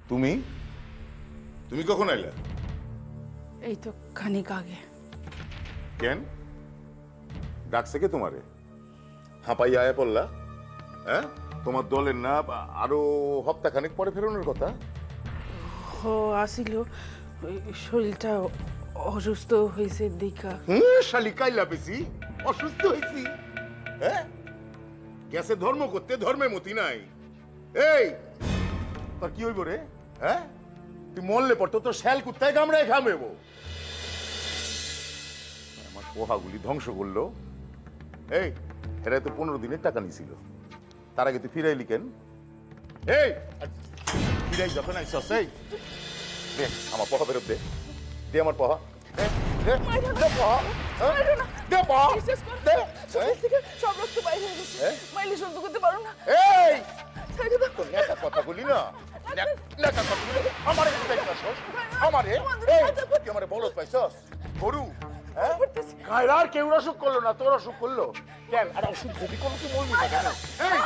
তুমি তুমি কখন আইলা? এই তো খানিক আগে। কেন ডাকছে কে তোমারে? হাঁপাই আয়া পড়লা? হ্যাঁ, তোমার দলের না আরো হপ্তাখানেক পরে ফেরানোর কথা। ও আসিল, ওই শরীরটা অসুস্থ হয়েছে দেখা। শালি কাইলা পেছি অসুস্থ হয়েছি? হ্যাঁ, গেছে ধর্ম করতে, ধর্মে মতি নাই। এই তোর কি হইব রে? হ্যাঁ, তুই মরলে পর তো তোর শ্যাল কুত্তায় কামড়ায় খামেবো। আমার পোহাগুলি ধ্বংস করলো। এই এরা তো 15 দিনের টাকা নিছিল, তার আগে তুই ফিরাইলি কেন? এই ফিরাই যখন আইসস, এই দে আমার পোহা ফেরত দে, দে আমার পোহা, দে দে দে পোহা, দে পোহা, দে। সব রক্ত বাইরে হয়ে গেছে, মাইলে সহ্য করতে পারো না। এই তোর নেতা কথা বলি না, নেতা কথা বলি আমারে পাইছস, আমারে এই তুই আমারে বলত পাইছস গরু? হ্যাঁ, গায়রার কেউ অসুখ করলো না, তোর অসুখ করলো কেন? আর অসুখ যদি কোনো কি বলবি না কেন? এই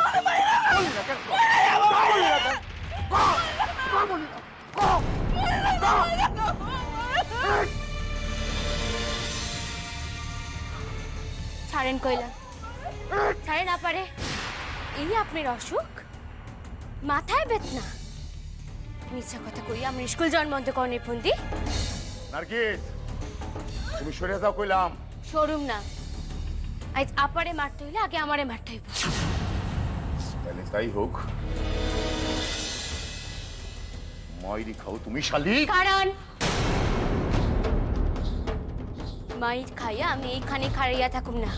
বলবি না কেন? বলবি না কেন? বলবি না। ছাড়েন কইলা, ছাড়েন না পারে। এই আপনার অসুখ, মাথায় বেদনা। মিথ্যা কথা কই আমি স্কুল জন্ম কর্ণের ফন্দি। নার্গিস তুমি সরে যাও কইলাম। শোরুম না, আজ আপারে মারতে হইলে আগে আমারে মারতে হইব। তাহলে তাই হোক, ময়রি খাও তুমি শালি। কারণ মাইর খাইয়া আমি এইখানে খাড়াইয়া থাকুম না।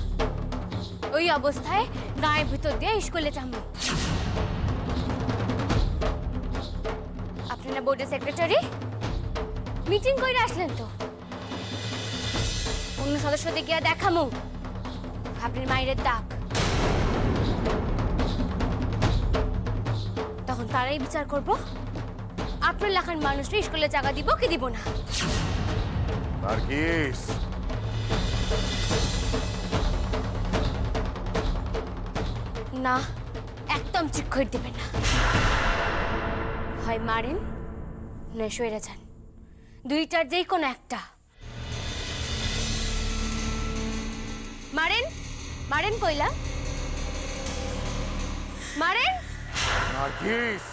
ওই অবস্থায় গায়ের ভিতর দিয়ে স্কুলে যাবো। আপনারা বোর্ডের সেক্রেটারি মিটিং করে আসলেন তো, অন্য সদস্যদের গিয়া দেখামু আপনার মায়ের দাগ। তখন তারাই বিচার করব আপনার লেখার মানুষরা স্কুলে জায়গা দিব কি দিব না। নার্গিস না, একদম ঠিক করে দিবেন না। হয় মারেন নয় সইরা যান, দুইটার যেই কোনো একটা। মারেন, মারেন কইলা, মারেন। নার্গিস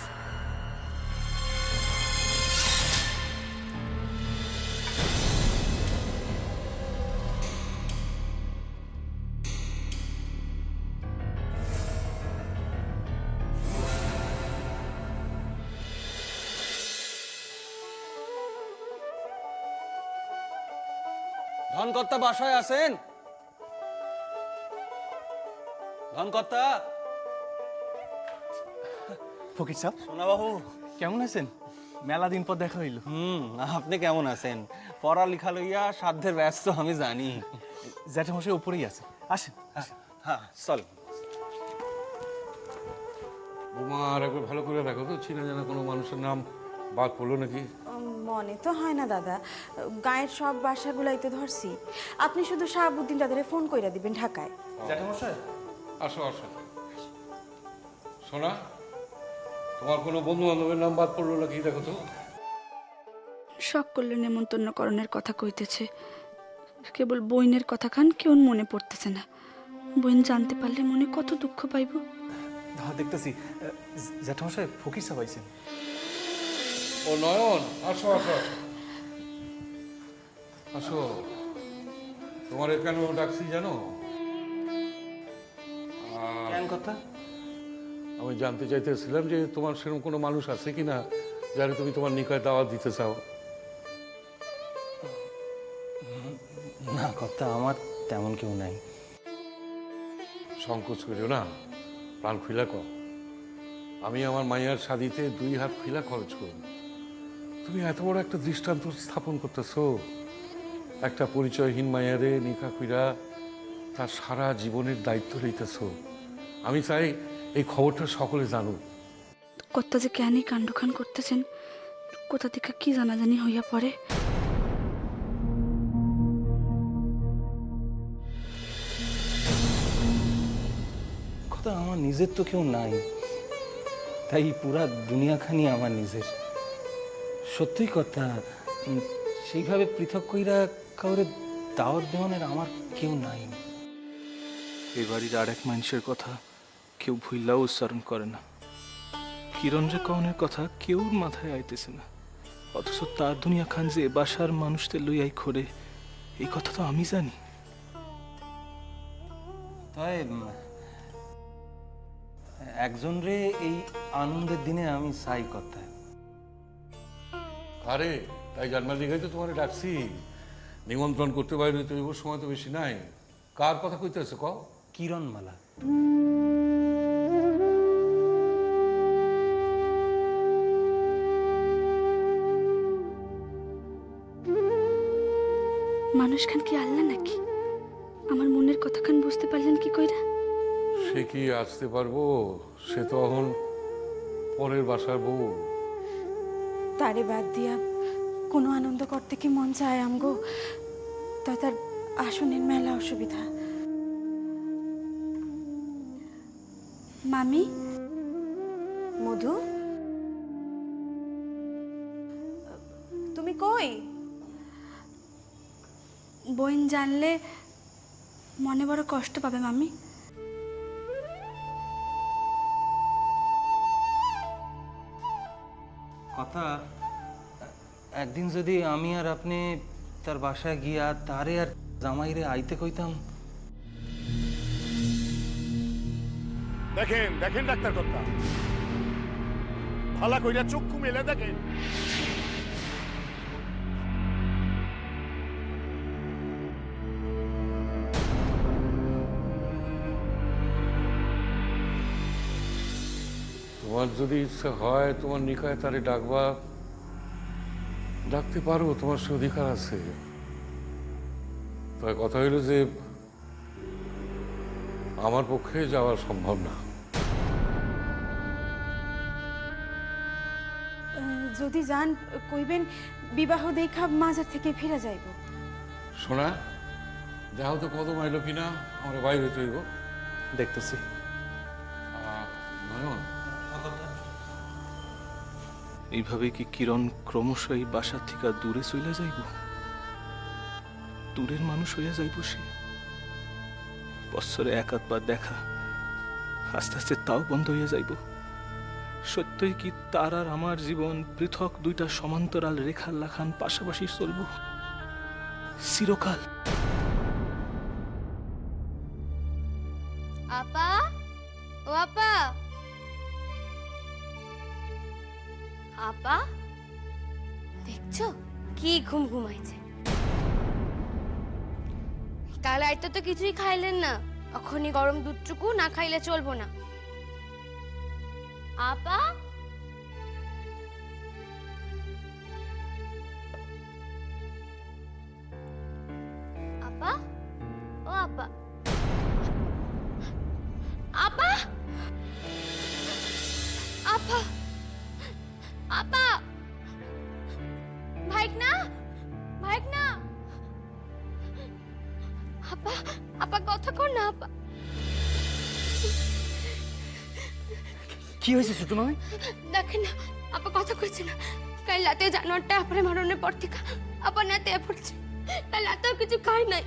ধনকর্তা বাসায় আছেন? ধনকর্তা। ফকির সাহেব, সোনা বাবু কেমন আছেন? মেলা দিন পর দেখা হইল। আপনি কেমন আছেন? পড়ালেখা লইয়া সাধ্যের ব্যস্ত আমি জানি। জ্যাঠামশাই উপরেই আছে, আসেন। হ্যাঁ চল। বোমা আর একবার ভালো করে দেখো তো, চিনা জানা কোনো মানুষের নাম বাদ পড়লো নাকি? মনে তো হয় না দাদা, গায়ের সব বাসাগুলাই তো ধরছি। আপনি শুধু শাহাবুদ্দিন দাদারে ফোন কইরা দিবেন ঢাকায়। জ্যাঠামশাই, আসো আসো। সোনা, তোমার কোনো বন্ধু বান্ধবের নাম বাদ পড়লো নাকি দেখো তো। সকলের নেমন্তন্নকরণের কথা কইতেছে, কেবল বইনের কথা খান কেউ মনে পড়তেছে না। বইন জানতে পারলে মনে কত দুঃখ পাইব। হ্যাঁ দেখতেছি। জ্যাঠামশাই, ফকির সাহেব আইছেন। ও নয়ন, আসো আসো আসো। আসো, তোমার কেন ডাকছি জানো? কেন কথা? আমি জানতে চাইতেছিলাম যে তোমার সেরকম কোনো মানুষ আছে কিনা যারা তুমি তোমার নিকায় দাওয়াত দিতে চাও। না কথা, আমার তেমন কেউ নাই। সংকোচ করিও না, প্রাণ খুইলা কর। আমি আমার মাইয়ার শাদিতে 2 হাত খুইলা খরচ করব। তুমি এত বড় একটা দৃষ্টান্ত স্থাপন করতেছো। একটা পরিচয়হীন মাইয়ারে নিকা খুইরা তার সারা জীবনের দায়িত্ব লইতেছো। আমি চাই এই খবরটা সকলে জানুক। কর্তা যে কেনই কাণ্ডখান করতেছেন, কোথা থেকে কি জানাজানি হইয়া পড়ে। কথা, আমার নিজের তো কেউ নাই, তাই পুরা দুনিয়াখানি আমার নিজের। সত্যই কথা, সেইভাবে পৃথক কইরা কাউরে দাওয়াত দেওয়ানের আমার কেউ নাই। এই বাড়ির আর এক মানুষের কথা কেউ ভুললেও উচ্চারণ করে না। কিরণ রে কনের কথা কেউর মাথায় আইতেছে না, অথচ তার দুনিয়া খান যে এ বাসার মানুষদের লইয়াই খোরে, এই কথা তো আমি জানি। তাই একজন রে এই আনন্দের দিনে আমি চাই কথা। আরে তাই জানমার দিঘাই তো তোমার ডাকছি, নিমন্ত্রণ করতে পারি তো এবার সময় তো বেশি নাই। কার কথা কইতেছে ক? কিরণমালা। মানুষ খান কি আল্লাহ নাকি? আমার মনের কথা খান বুঝতে পারলেন কি কইরা? সে কি আসতে পারবো? সে তো এখন পরের বাসার বউ। তারে বাদ দিয়া কোনো আনন্দ করতে কি মন চায় আমগো? তার আসনের মেলা অসুবিধা। মামি, মধু, তুমি কই? বইন জানলে মনে বড় কষ্ট পাবে মামি। কথা, একদিন যদি আমি আর আপনি তার বাসায় গিয়া তারে আর জামাইরে আইতে কইতাম। দেখেন দেখেন ডাক্তার কর্তা, ভালা কইরা চক্ষু মেলে দেখেন। তোমার যদি ইচ্ছা হয় তোমার নিকায় তারে ডাকবা, ডাকতে পারো, তোমার সে অধিকার আছে। তবে কথা হইল যে আমার পক্ষে যাওয়া সম্ভব না। যদি যান কইবেন বিবাহ দেখা মাজার থেকে ফিরে যাইব। শোনা, দেহ তো কদম আইলো কিনা, আমরা বাইরে হইতে হইব। দেখতেছি। নয়ন, এইভাবে কি কিরণ ক্রমশ এই বাসা থেকে দূরে চলে যাইব? দূরের মানুষ হইয়া যাইব সে? বৎসরে এক আধবার দেখা, আস্তে আস্তে তাও বন্ধ হইয়া যাইব। সত্যই কি তার আর আমার জীবন পৃথক দুইটা সমান্তরাল রেখার লাখান পাশাপাশি চলব চিরকাল? আপা, ও আপা, আপা দেখছো কি ঘুম ঘুমাইছে? কাল রাইতে তো কিছুই খাইলেন না, এখনই গরম দুধটুকু না খাইলে চলবো না। আপা, আপা, ও আপা, আপা, আপা, আপা, ভাইকনা, ভাইকনা, আপা, আপা কথা কর না আপা। কি হয়েছে ছোট মামি? দেখেন না আপা কথা কইছে না। কাল রাতে জানোয়ারটা আপনার মারণের পর থেকে আপা নাতে পড়ছে। কাল রাতেও কিছু খাই নাই,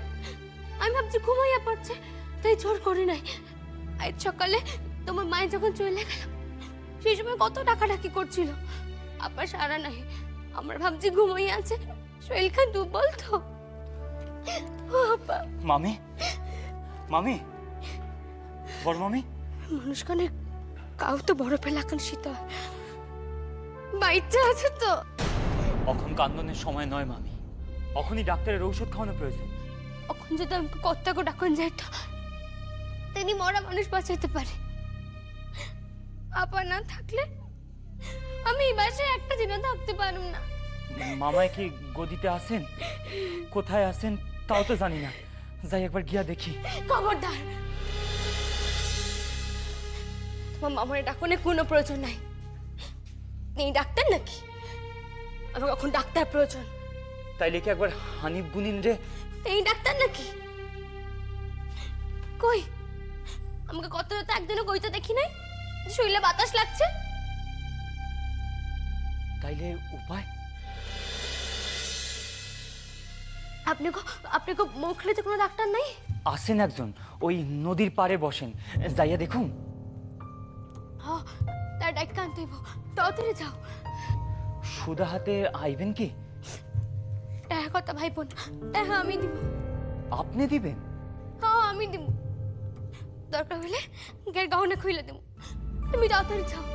আমি ভাবছি ঘুমাইয়া পড়ছে তাই জোর করি নাই। আজ সকালে তোমার মায়ে যখন চলে গেল সেই সময় কত ডাকাডাকি করছিল, আপা সারা নাই। আমার ভাবছি ঘুমাইয়া আছে, শরীরখান দুর্বল তো। ও আপা, মামি, মামি, বড় মামি, মানুষখানে কাউ তো বড় পেলাকান শীতল বাচ্চা আছে তো। এখন কান্দনের সময় নয় মামি, এখনই ডাক্তারের ঔষধ খাওয়ানো প্রয়োজন। এখন যদি আমাকে কর্তা গো ডাকুন যায় তো তিনি মরা মানুষ বাঁচাইতে পারে। আপা না থাকলে আমি এই বাসায় একটা দিনও থাকতে পারুম না। মামায় কি গদিতে আছেন? কোথায় আছেন তাও তো জানি না, যাই একবার গিয়া দেখি। খবরদার, তোমার মামার ডাকুনে কোনো প্রয়োজন নাই। এই ডাক্তার নাকি? আমার এখন ডাক্তার প্রয়োজন। তাইলে কি একবার হানিফ গুনিন রে? এই ডাক্তার নাকি? কই আমাকে কত রাতে একদিনও কইতে দেখি নাই শরীরে বাতাস লাগছে। তাইলে উপায়? আপনি মুখলেতে কোনো ডাক্তার নাই? আসেন একজন, ওই নদীর পাড়ে বসেন, যাইয়া দেখুন। হ্যাঁ, তার ডাক্তার আনতে হইব, তাড়াতাড়ি যাও। সুদা হাতে আইবেন কি? টাকা কথা ভাইবোন, টাকা আমি দিব। আপনি দিবেন? হ্যাঁ, আমি দিব। দরকার হলে গের গাউনে খুইলে দেব। তুমি তাড়াতাড়ি যাও।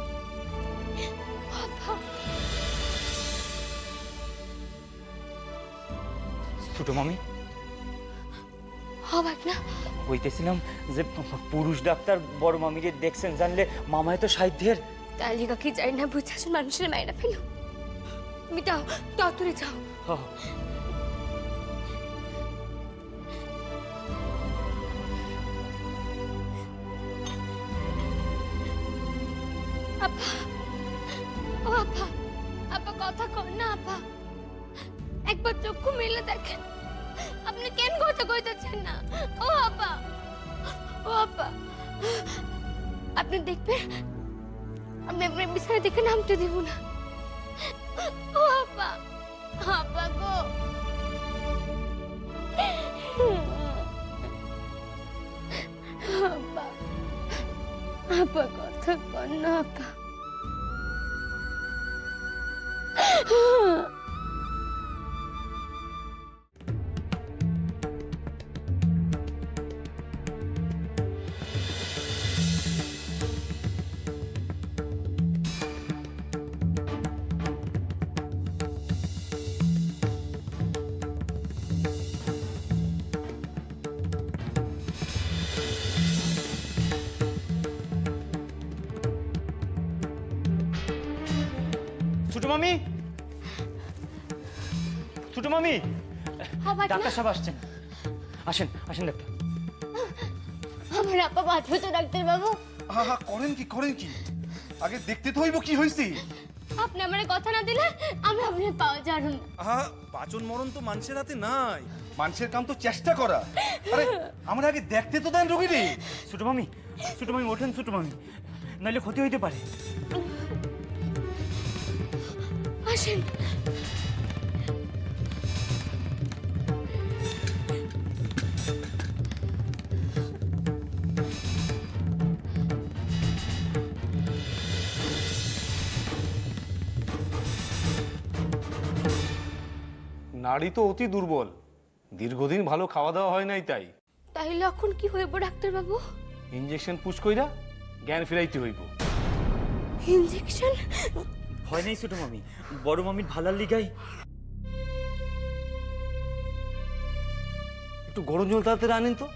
ছোট মামি, হবাক না? হইতেছিলাম যে পুরুষ ডাক্তার বড় মামিকে দেখছেন জানলে মামায় তো সাধ্যের। তার লিগা কি যাই না বুঝাছ মানুষের মায়েরা ফেলো। তুমি যাও, তাড়াতাড়ি যাও। হ্যাঁ। আপা, ও আপা, আপা কথা কর না আপা। একবার চক্ষু মেলে দেখেন, আপনি কেন কথা কইতেছেন না? ও আপা, ও আপা, আপনি দেখবেন আমি আপনার বিছানা দেখে নামতে দিব না। ও আপা, আপা গো। আপা, আপা কথা কর না আপা। ছোট মামি, ছোট মামি, হবাক না? ডাক্তার সাহেব আসছেন। আসেন আসেন ডাক্তার। আমার আপা বাঁচবে তো ডাক্তার বাবু? হা হা, করেন কি আগে দেখতে তো হইব কি হইছে। আপনি আমার কথা না দিলে আমি আপনার পাওয়া যারুন না। হা, বাঁচন মরণ তো মানুষের হাতে নাই, মানুষের কাম তো চেষ্টা করা। আরে আমরা আগে দেখতে তো দেন রোগীরে। ছোট মামি, ছোট মামি ওঠেন ছোট মামি, নাইলে ক্ষতি হইতে পারে। আসেন। নারী তো অতি দুর্বল, দীর্ঘদিন ভালো খাওয়া দাওয়া হয় নাই, তাই তাইলে এখন কি হইব ডাক্তার বাবু? ইঞ্জেকশন পুশ কইরা জ্ঞান ফিরাইতে হইব। ইনজেকশন? ভয় নেই ছোট মামি, বড় মামির ভালার লিগাই। একটু গরম জল তাড়াতাড়ি আনেন তো,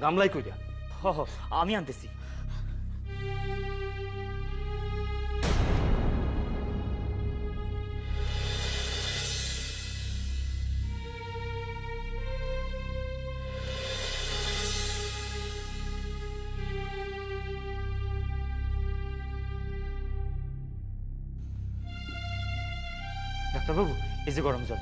গামলাই কইরা। হ হ, আমি আনতেছি। ডাক্তারবাবু, এই যে গরম জল।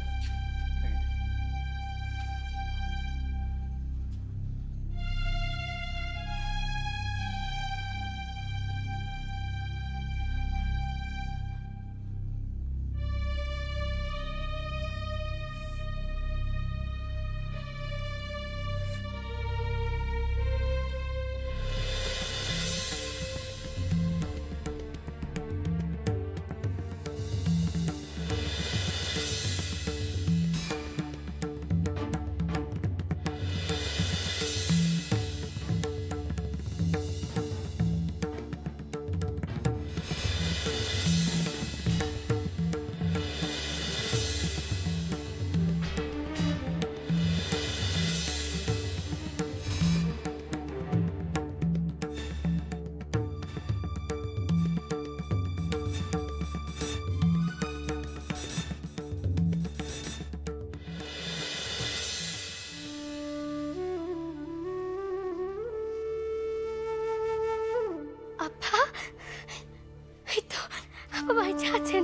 বাচ্চা আছেন?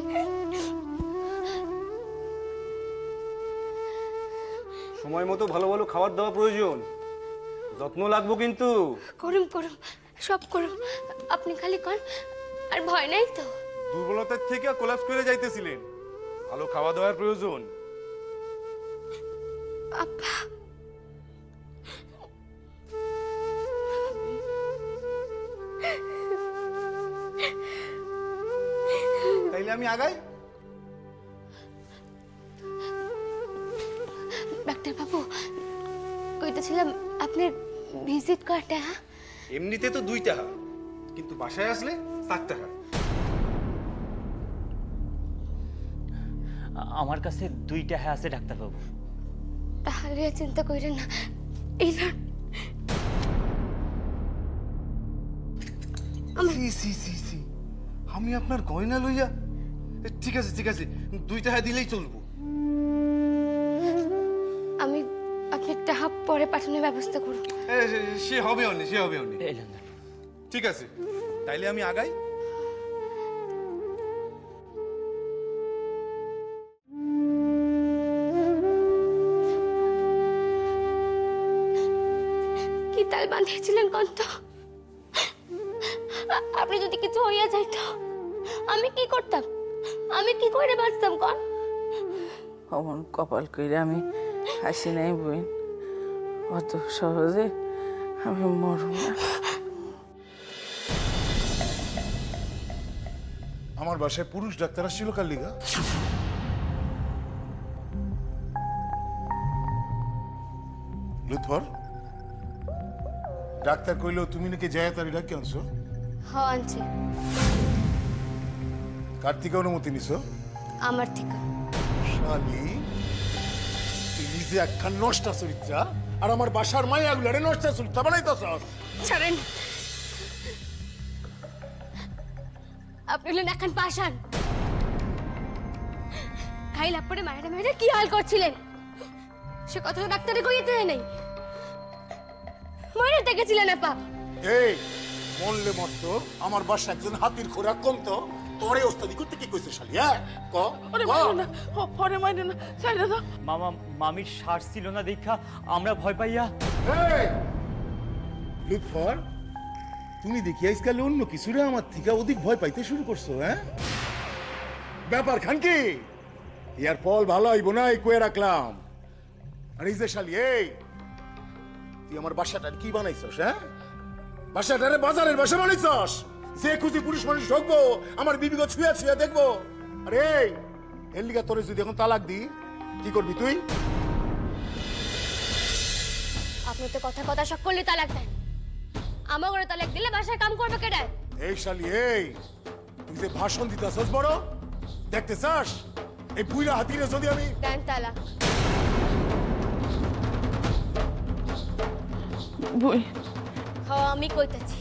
সময় মতো ভালো ভালো খাবার দেওয়া প্রয়োজন, যত্ন লাগবো কিন্তু। করুম করুম, সব করুম, আপনি খালি কন। আর ভয় নাই তো? দুর্বলতার থেকে কোলাপস করে যাইতেছিলেন, ভালো খাওয়া দাওয়ার প্রয়োজন। আপা তাইলে আমি আগাই। ডাক্তার বাবু কইতেছিলাম আপনার ভিজিট কয়টা? এমনিতে তো 2 টাকা, কিন্তু বাসায় আসলে 4 টাকা। আমার কাছে 2টা হ্যাঁ আছে ডাক্তারবাবু। তাহলে আর চিন্তা করেন না, এই লন। সি সি সি সি, আমি আপনার গয়না লইয়া? ঠিক আছে ঠিক আছে, 2 টাকা দিলেই চলবো। আমি আপনি টাকা পরে পাঠানোর ব্যবস্থা করুন। সে হবে অনেক, সে হবে অনেক। এই লন। ঠিক আছে, তাইলে আমি আগাই। কি তাল বাঁধিয়েছিলেন কন্ত? আপনি যদি কিছু হইয়া যাইতো আমি কি করতাম? আমি কি করে বাঁচতাম কন? অমন কপাল কইরা আমি হাসি নাই বইন, অত সহজে আমি মরব না। আমার বাসায় পুরুষ ডাক্তার আসছিল কার লিগা? লুৎফর, ডাক্তার কইলো তুমি নাকি যায় তারি ডাকে আনছো? হ্যাঁ আনছে। কার থেকে অনুমতি নিছো? আমার থেকে। শালি, তুই নিজে একখান নষ্টা চরিত্রা আর আমার বাসার মাইয়াগুলারে নষ্টা চরিত্রা বানাইতেছ। ছাড়েন, আপনি হলেন এখন পাশান। খাইল আপরে মায়েরা মেয়েরা কি হাল করছিলেন সে কথা তো ডাক্তারে কইতে নেই। মরে দেখেছিলেন আপা। এই মরলে মরতো, আমার বাসা একজন হাতির খোরাক কমতো, তোরে ওস্তাদি করতে কি কইছে শালি? হ্যাঁ ক ওরে ক। মাইরো না, ওরে মাইরো না, ছাইড়া দাও। মামা মামির শ্বাস ছিল না দেখা আমরা ভয় পাইয়া। এই লুৎফর, তুমি দেখি আজকাল অন্য কিছুরে আমার থেকে অধিক ভয় পাইতে শুরু করছো। হ্যাঁ ব্যাপার খান কি? ইয়ার ফল ভালো হইব না এই কয়ে রাখলাম। আর এই যে শালি, এই তুই আমার বাসাটার কি বানাইছস? হ্যাঁ বাসাটারে বাজারের বাসা বানাইছস, যে খুশি পুরুষ মানুষ ঢুকবো আমার বিবিকে ছুঁয়া ছুঁয়া দেখবো। আরে এর লিগা তোরে যদি এখন তালাক দি কি করবি তুই? আপনি তো কথা কথা সব করলে তালাক দেন, আমার ঘরে তালাক দিলে বাসায় কাম করবে কেডা? এই শালি, এই তুই যে ভাষণ দিতেছস বড়, দেখতে চাস এই বুইরা হাতিরে যদি আমি দেন তালাক। বই হ্যাঁ আমি কইতাছি,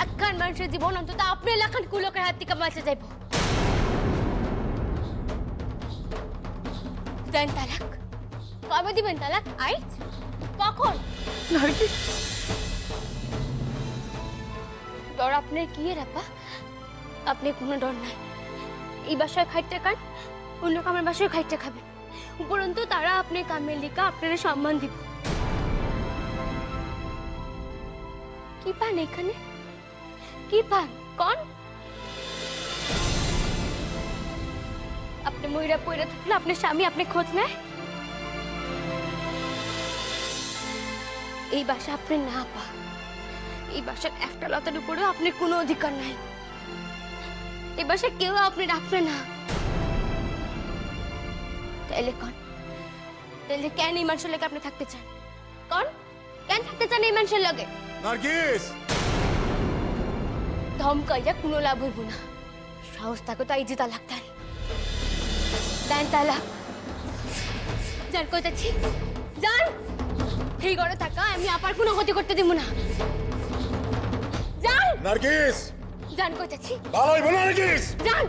একখান মানুষের জীবন অন্তত আপনি লেখান কুলোকের হাত থেকে বাঁচা যাইব। দেন তালাক। কবে দিবেন তালাক? আইজ? কখন? নার্গিস, ডর আপনার কি এর আপা? আপনি কোনো ডর নাই। এই বাসায় খাইতে খান, অন্য কামের বাসায় খাইতে খাবেন, উপরন্তু তারা আপনি কামের লিখা আপনার সম্মান দিব। কি পান এখানে? কি পান কোন? আপনি ময়রা পয়রা থাকলে আপনার স্বামী আপনি খোঁজ নেয়? এই বাসা আপনার না আপা, এই বাসার একটা লতার উপরেও আপনার কোনো অধিকার নাই। এই বাসায় কেউ আপনি রাখবে না। তাইলে কন, তাইলে কেন এই মানুষের লগে আপনি থাকতে চান? কন কেন থাকতে চান এই মানুষের লগে? নার্গিস, ধমকাইয়া কোনো লাভ হইব না। সাহস থাকো তাই যে তালাক দেন। দেন তালাক। যান কইতাছি, যান। এই ঘরে থাকা আমি আপার কোনো ক্ষতি করতে দিব না। যান নার্গিস, যান কইতাছি, ভালো হইব না নার্গিস। যান।